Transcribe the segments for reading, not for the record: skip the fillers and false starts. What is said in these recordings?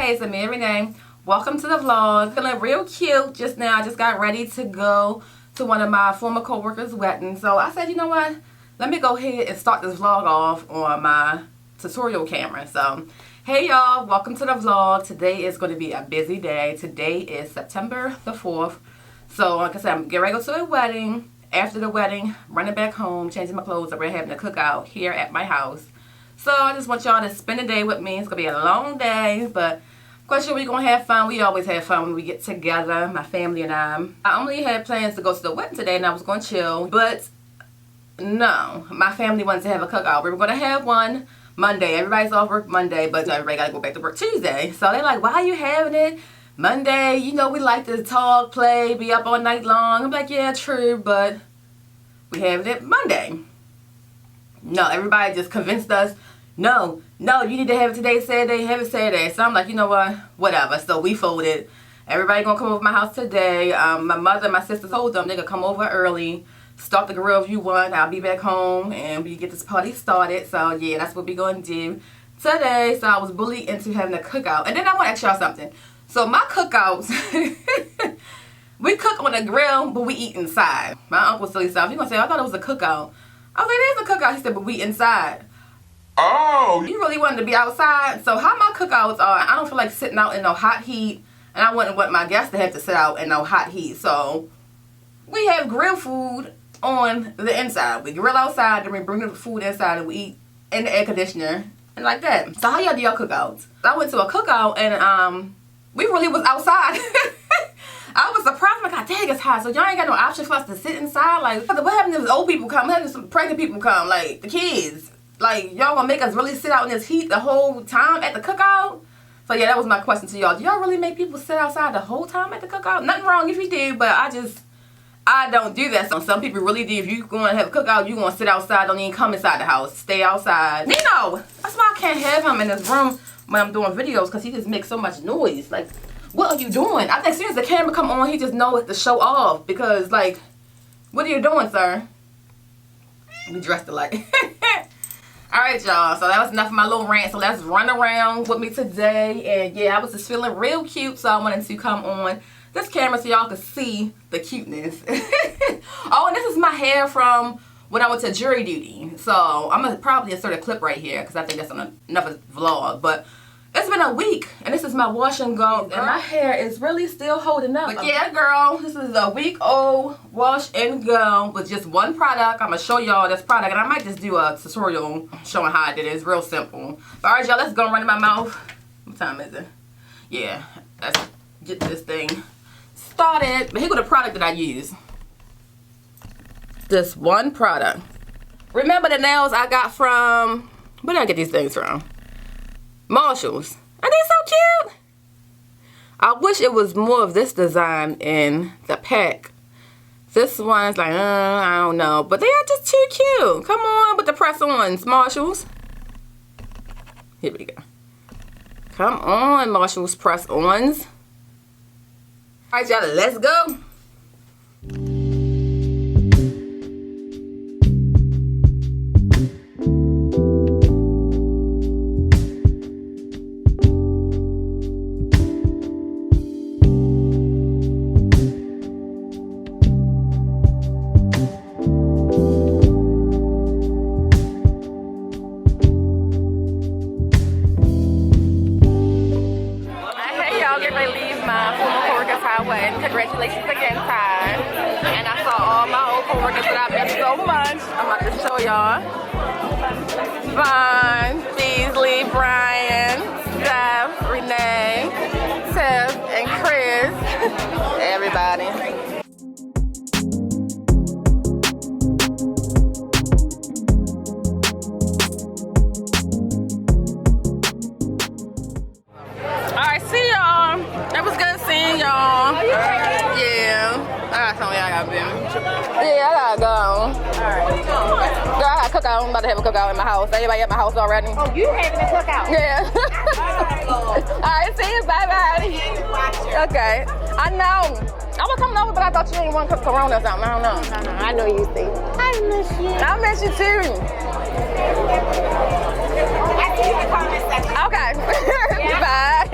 Hey, it's Amia, Renee. Welcome to the vlog. Feeling real cute just now. I just got ready to go to one of my former co-workers' weddings. So I said, you know what? Let me go ahead and start this vlog off on my tutorial camera. So, hey y'all, welcome to the vlog. Today is going to be a busy day. Today is September the 4th. So, like I said, I'm getting ready to go to a wedding. After the wedding, running back home, changing my clothes. We're having a cookout here at my house. So I just want y'all to spend the day with me. It's going to be a long day, but of course we're going to have fun. We always have fun when we get together, my family and I. I only had plans to go to the wedding today and I was going to chill, but no, my family wanted to have a cookout. We were going to have one Monday. Everybody's off work Monday, but everybody got to go back to work Tuesday. So they're like, why are you having it Monday? You know, we like to talk, play, be up all night long. I'm like, yeah, true, but we having it Monday. No, everybody just convinced us, no, you need to have it today, Saturday, have it Saturday. So I'm like, you know what, whatever. So we folded. Everybody gonna come over to my house today. My mother and my sister told them they could come over early, start the grill if you want. I'll be back home and we get this party started. So yeah, that's what we're gonna do today. So I was bullied into having a cookout. And then I want to ask y'all something. So my cookouts, we cook on the grill, but we eat inside. My uncle silly stuff. He gonna say, I thought it was a cookout. I was like, there's a cookout. He said, but we inside. Oh. You really wanted to be outside? So how my cookouts are, I don't feel like sitting out in no hot heat. And I wouldn't want my guests to have to sit out in no hot heat. So we have grill food on the inside. We grill outside, then we bring the food inside and we eat in the air conditioner. And like that. So how y'all do your cookouts? I went to a cookout and we really was outside. I was surprised. I'm like, God dang, it's hot. So y'all ain't got no option for us to sit inside? Like, what happened if old people come? What happened if some pregnant people come? Like, the kids. Like, y'all gonna make us really sit out in this heat the whole time at the cookout? So yeah, that was my question to y'all. Do y'all really make people sit outside the whole time at the cookout? Nothing wrong if you do, but I don't do that. So some people really do. If you going to have a cookout, you gonna sit outside. Don't even come inside the house. Stay outside. Nino! That's why I can't have him in this room when I'm doing videos, because he just makes so much noise. Like, what are you doing? I think as soon as the camera come on, he just knows to show off. Because, like, what are you doing, sir? We dressed alike. Alright, y'all. So that was enough of my little rant. So let's run around with me today. And, yeah, I was just feeling real cute. So I wanted to come on this camera so y'all could see the cuteness. Oh, and this is my hair from when I went to jury duty. So I'm going to probably insert a clip right here because I think that's on another vlog. But it's been a week, and this is my wash and go, and my hair is really still holding up. But yeah, girl, this is a week-old wash and go with just one product. I'm going to show y'all this product, and I might just do a tutorial showing how I did it. It's real simple. But all right, y'all, let's go run in my mouth. What time is it? Yeah, let's get this thing started. But here go the product that I use. This one product. Remember the nails I got from, where did I get these things from? Marshalls. Are they so cute? I wish it was more of this design in the pack. This one's like, I don't know. But they are just too cute. Come on with the press-ons, Marshalls. Here we go. Come on, Marshalls press-ons. Alright, y'all, let's go. Congratulations again, Ty. And I saw all my old co-workers that I missed so much. I'm about to show y'all. Vaughn, Beasley, Brian, Steph, Renee, Tiff, and Chris. Everybody. Alright, see y'all. It was good seeing y'all. Yeah. I got something I gotta do. Yeah, I gotta go. Alright. Girl, I got cookout. I'm about to have a cookout in my house. Anybody at my house already? Oh, you having a cookout? Yeah. Alright, see you. Bye-bye. Okay. I know. I was coming over, but I thought you didn't want to cook Corona or something. I don't know. No, I know you see. I miss you. I miss you too. I see you in the comment section. Okay. Yeah. Bye. Hi.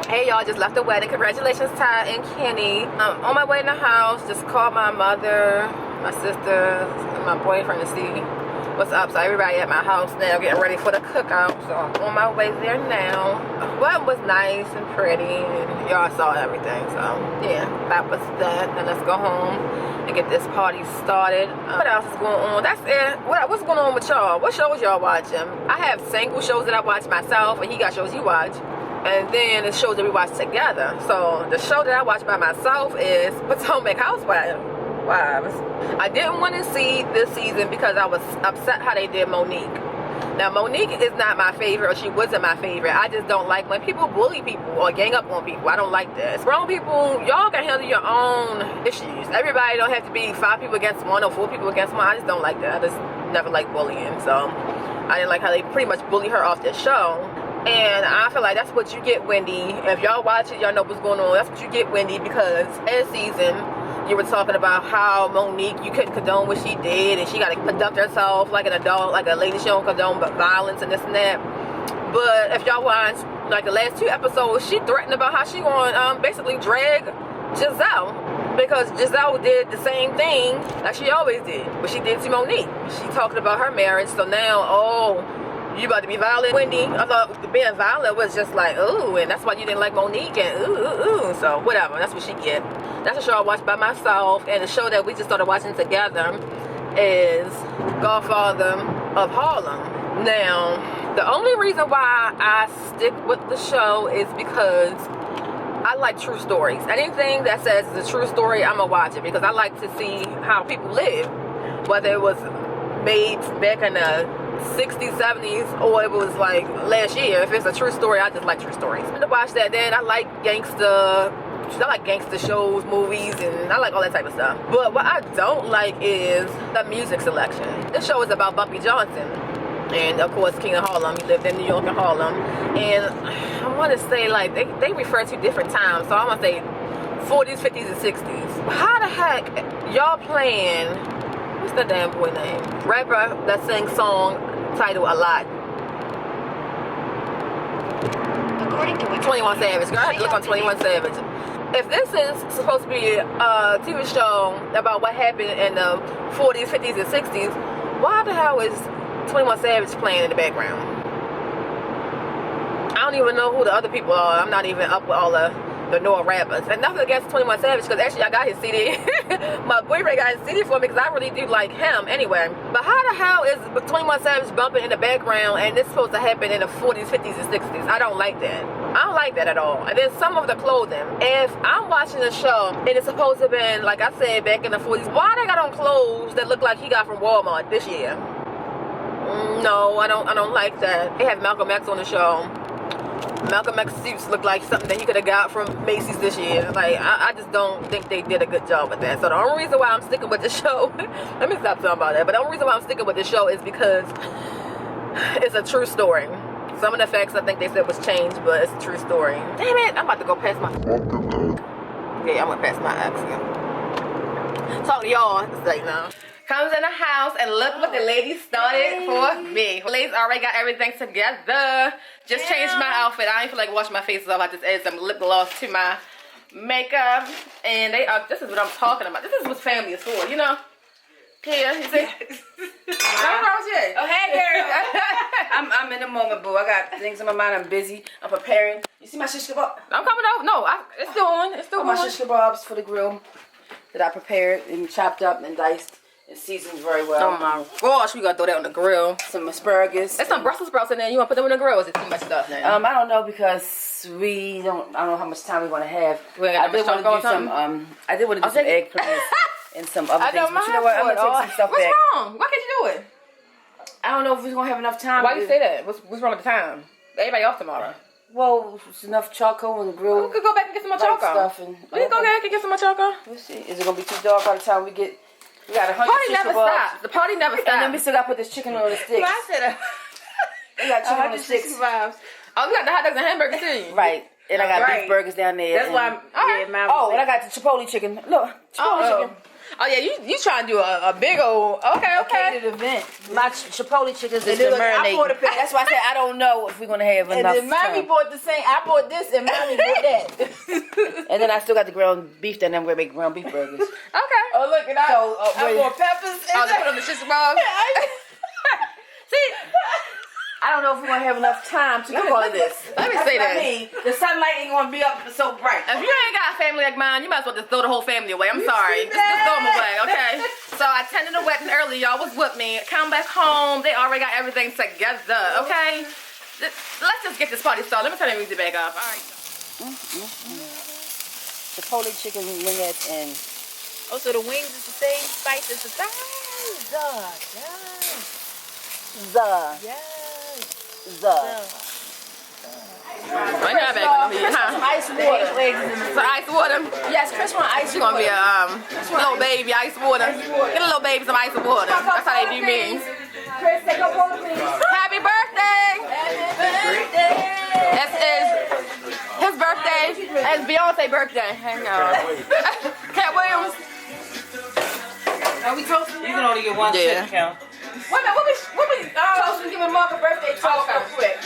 Hey y'all, just left the wedding. Congratulations, Ty and Kenny. On my way in the house, just called my mother, my sister, and my boyfriend to see what's up. So everybody at my house now getting ready for the cookout. So I'm on my way there now. Wedding was nice and pretty, and y'all saw everything. So yeah, that was that. Now let's go home and get this party started. What else is going on? That's it. What's going on with y'all? What shows y'all watching? I have single shows that I watch myself, and he got shows he watch. And then the shows that we watch together. So the show that I watch by myself is Potomac Housewives. I didn't want to see this season because I was upset how they did Monique. Now Monique is not my favorite, or she wasn't my favorite. I just don't like when people bully people or gang up on people. I don't like that. Grown people, y'all can handle your own issues. Everybody don't have to be 5 people against 1 or 4 people against 1. I just don't like that. I just never like bullying. So I didn't like how they pretty much bully her off the show. And I feel like that's what you get, Wendy. If y'all watch it, y'all know what's going on. That's what you get, Wendy, because last season you were talking about how Monique, you couldn't condone what she did, and she got to conduct herself like an adult, like a lady. She don't condone violence and this and that. But if y'all watch like the last 2 episodes, she threatened about how she going basically drag Giselle, because Giselle did the same thing like she always did, but she did to Monique. She talking about her marriage. So now, oh, you about to be violent, Wendy? I thought being violent was just like, ooh, and that's why you didn't like Monique, and ooh. So whatever, that's what she get. That's a show I watched by myself, and the show that we just started watching together is Godfather of Harlem. Now, the only reason why I stick with the show is because I like true stories. Anything that says it's a true story, I'm gonna watch it, because I like to see how people live, whether it was made back in the 60s, 70s, or it was like last year. If it's a true story, I just like true stories. I'm gonna watch that. Then I like gangster shows, movies, and I like all that type of stuff. But what I don't like is the music selection. This show is about Bumpy Johnson, and of course King of Harlem. He lived in New York and Harlem, and I want to say like they refer to different times, so I want to say 40s, 50s, and 60s. How the heck y'all playing, what's that damn boy name, rapper that sings song titled A Lot? According to 21 Savage. Girl, I had to look on 21 Savage. If this is supposed to be a TV show about what happened in the 40s, 50s, and 60s, why the hell is 21 Savage playing in the background? I don't even know who the other people are. I'm not even up with all the Noah rappers. And nothing against 21 Savage, because actually I got his CD. My boyfriend got his CD for me, because I really do like him anyway. But how the hell is 21 Savage bumping in the background, and this supposed to happen in the 40s, 50s, and 60s? I don't like that. I don't like that at all. And then some of the clothing. If I'm watching a show and it's supposed to have been, like I said, back in the 40s, why they got on clothes that look like he got from Walmart this year? No, I don't like that. They have Malcolm X on the show. Malcolm X suits look like something that he could have got from Macy's this year. Like, I just don't think they did a good job with that. So the only reason why I'm sticking with the show, let me stop talking about that, but the only reason why I'm sticking with the show is because it's a true story. Some of the facts I think they said was changed, but it's a true story. Damn it, I'm about to go past my... Yeah, I'm gonna pass my accent. Talk to y'all like now. Comes in the house, and look what the ladies started for me. The ladies already got everything together. Just changed my outfit. I ain't feel like washing my face off. I just added some lip gloss to my makeup. And they are, this is what I'm talking about. This is what family is for, you know? Yeah, you see? Oh, hey, girl. I'm in the moment, boo. I got things in my mind. I'm busy. I'm preparing. You see my shish kebab? I'm coming out. No, it's still on. It's still on. My shish kebabs for the grill that I prepared and chopped up and diced. It seasons very well. Oh my gosh, we gotta throw that on the grill. Some asparagus. There's some Brussels sprouts in there. You wanna put them in the grill, or is it too much stuff now? I don't know, because I don't know how much time we're gonna have. I did want to do some eggplants and some other things. But you know what? I'm gonna take some stuff back. What's wrong? Why can't you do it? I don't know if we're gonna have enough time. Why you say that? What's wrong with the time? Everybody off tomorrow. Well, it's enough charcoal and grill. We could go back and get some more charcoal. Stuff and we can go back and get some more charcoal. We'll see. Is it gonna be too dark by the time we get? We got 100 party never stops. The party never stops. And then we still got to put this chicken on the sticks. I said we got chicken on the sticks. Oh, we got the hot dogs and hamburgers too. Right. And I got beef burgers down there. That's why I'm... and I got the Chipotle chicken. Look, Chipotle chicken. Oh yeah, you trying to do a big old okay. catered event. My Chipotle chickens is Look, marinating. That's why I said I don't know if we're gonna have And enough. then mommy bought the same. I bought this and mommy bought that. And then I still got the ground beef. Then I'm gonna make ground beef burgers. Okay. Oh look, and I bought peppers. Oh, they put on the shit ball. See, I don't know if we're gonna have enough time to cook all of this. Let me say that. The sunlight ain't gonna be up so bright. If you ain't got a family like mine, you might as well just throw the whole family away. I'm sorry. Just throw them away, okay? So I attended the wedding early. Y'all was with me. Come back home. They already got everything together, okay? Let's just get this party started. Let me turn the music back up. All right. Chipotle chicken wingettes and Oh, so the wings is the same spice as the thighs. Right now, back on the heat, huh? Ice water. So ice water. Yes, Chris want ice She's water. gonna be a little baby ice water. Get a little baby some ice water. That's how they do me. Chris, take a photo, please. Happy birthday! This is his birthday. It's Beyonce's birthday. Hang on. Cat Williams. Are we toasting? You can only get one Yeah. second count. What we toasting? Giving Mark a birthday toast real quick.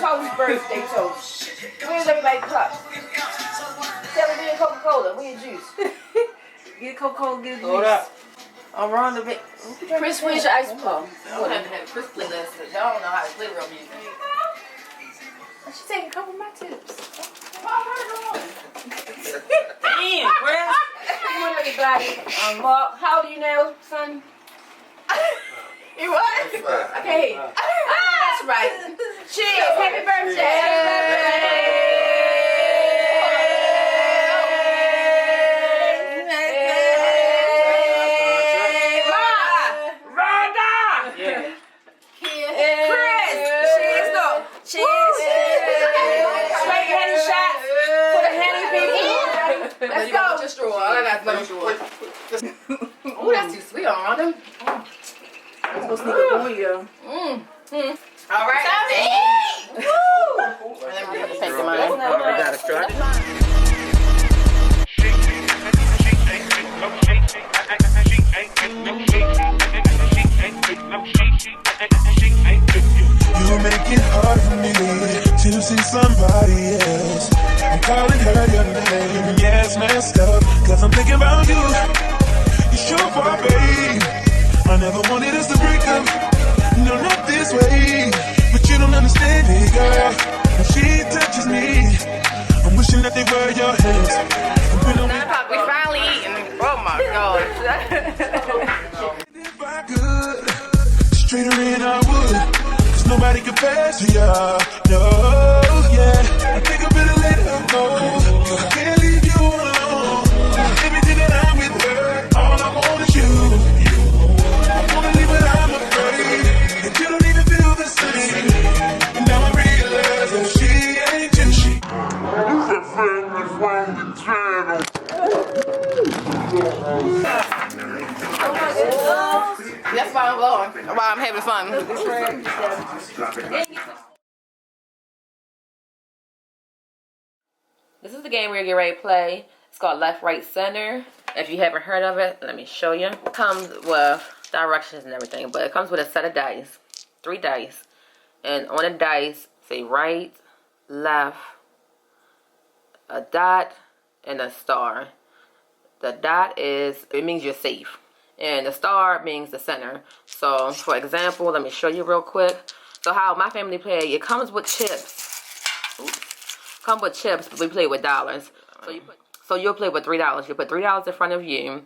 Toast birthday toast. Where's everybody cup? Tell me and Coca-Cola. Where's your juice? Get Coca-Cola, get a juice. Hold up. I'm wrong to be. Chris, where's your ice pump? I haven't had a Chris play this. Y'all don't know how to play real music. She's taking a couple of my tips. Damn, Chris. Good morning, everybody. Mark, how old are you now, son? You what? I can't hear you. That's right. Cheers. Happy birthday. Let's go. Just straw. All I got is lemon straw. Ooh, that's too sweet on Rhonda. I'm supposed to sneak up on you. All right. Let me take the mine. Gotta start it. You make it hard for me to see somebody else. I'm calling her your name, yeah, it's messed up, cause I'm thinking about you. You sure far, babe. I never wanted us to break up, no, not this way. But you don't understand it, girl. When she touches me, I'm wishing that they were your hands. We finally eating. Oh my god. If I could, straighter in I would. Nobody compares to ya, no, yeah. I think I better let her go. I can't leave you alone. Everything that I'm with her, all I want is you. I wanna leave but I'm afraid that you don't even feel the same. And now I realize that she ain't you. She That's why I'm vlogging. Why I'm having fun. This is the game we're gonna get ready to play. It's called Left, Right, Center. If you haven't heard of it, let me show you. It comes with directions and everything, but it comes with a set of dice. 3 dice. And on the dice, say right, left, a dot, and a star. The dot it means you're safe. And the star means the center. So, for example, let me show you real quick. So how my family play, it comes with chips. Oops. Come with chips, but we play with dollars. So you'll play with $3. You put $3 in front of you.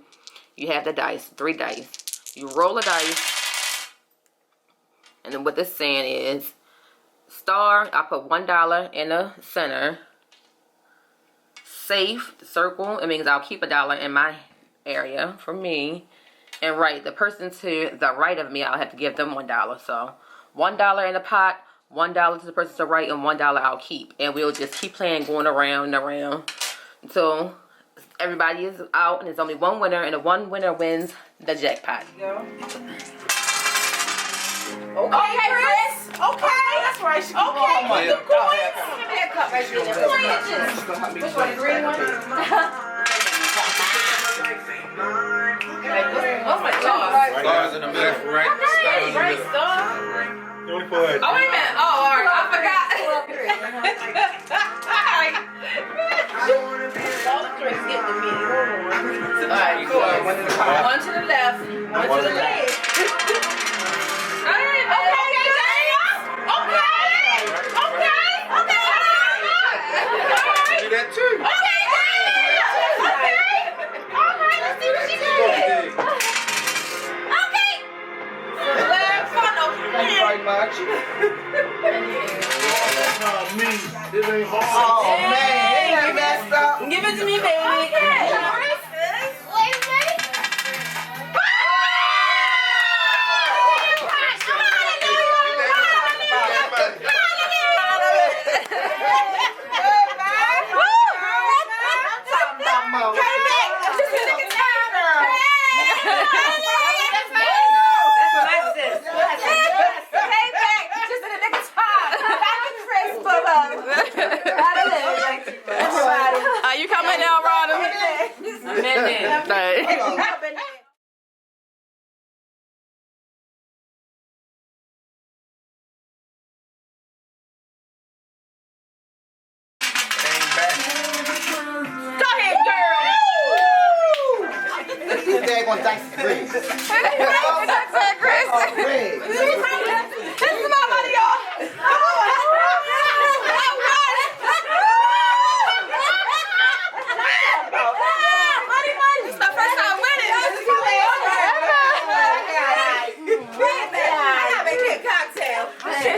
You have the dice, 3 dice. You roll a dice. And then what this saying is, star, I put $1 in the center. Safe, circle, it means I'll keep $1 in my area for me. And right, the person to the right of me, I'll have to give them $1. So $1 in the pot, $1 to the person to the right, and $1 I'll keep. And we'll just keep playing, going around and around until everybody is out and there's only one winner, and the one winner wins the jackpot. Okay, Chris. Okay. That's right. She okay. Give me the coins. Give me that cup right here. Which one? The green one? Stars in the middle. Left, right, star in the Right, middle. star. Oh, wait a minute. Oh, all right. I forgot. All the drinks get to me. All right, cool. One to the left, one to the right. All right, Do that too. Oh man, ain't that messed up? Give it to me, baby. Are you coming now, Rhonda? I'm in there. Go ahead, girl. They're gonna dice the Griggs. Chris. Griggs. This is my money, y'all. This is my first time winning.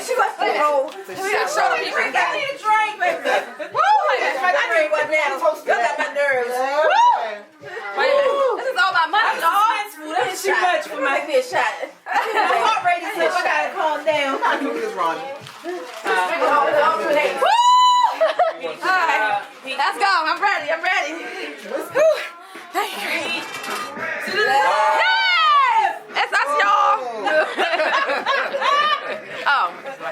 She must be old. We got to show the people. I need a drink, baby. Woo! I drink one now. You got my nerves. This is all my money, y'all. That's too much for my fish shot. My heart rate is I gotta calm down. I'm not doing this, Ronnie. Alright, let's go. I'm ready. Whew. Thank you. Yes! It's us, y'all. Oh. That's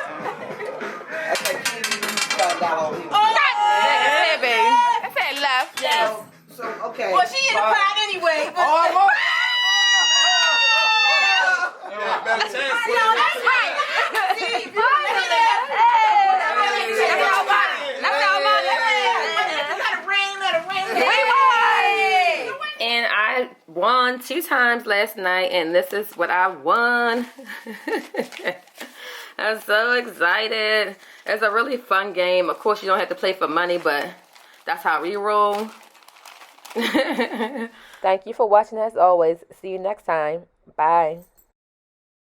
it, baby. That's it, left. Yes. So, okay. Well, she in the pot anyway. But Almost. That's right. And I won 2 times last night, and this is what I won. I'm so excited. It's a really fun game. Of course, you don't have to play for money, but that's how we roll. Thank you for watching as always. See you next time. Bye.